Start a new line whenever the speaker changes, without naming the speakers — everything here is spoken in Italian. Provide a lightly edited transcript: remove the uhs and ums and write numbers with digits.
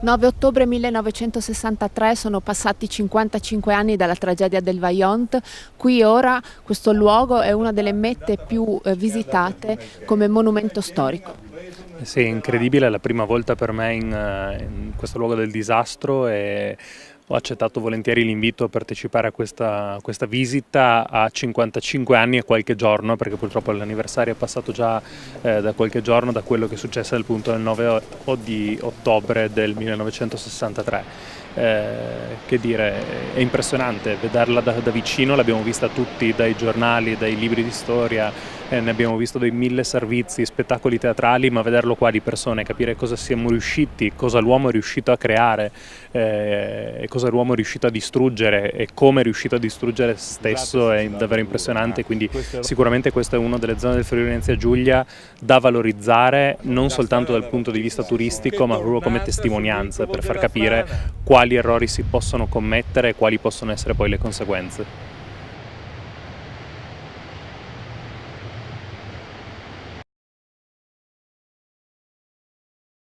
9 ottobre 1963, sono passati 55 anni dalla tragedia del Vajont. Qui ora questo luogo è una delle mete più visitate come monumento storico.
Sì, è incredibile, è la prima volta per me in questo luogo del disastro e ho accettato volentieri l'invito a partecipare a questa visita a 55 anni e qualche giorno, perché purtroppo l'anniversario è passato già da qualche giorno da quello che è successo appunto il 9 di ottobre del 1963. Che dire, è impressionante vederla da vicino, l'abbiamo vista tutti dai giornali, dai libri di storia, ne abbiamo visto dei 1000 servizi, spettacoli teatrali, ma vederlo qua di persona e capire cosa siamo riusciti, cosa l'uomo è riuscito a creare, e cosa l'uomo è riuscito a distruggere e come è riuscito a distruggere se stesso è davvero impressionante. Quindi sicuramente questa è una delle zone del Friuli Venezia Giulia da valorizzare non soltanto dal punto di vista turistico, ma proprio come testimonianza per far capire quali errori si possono commettere e quali possono essere poi le conseguenze.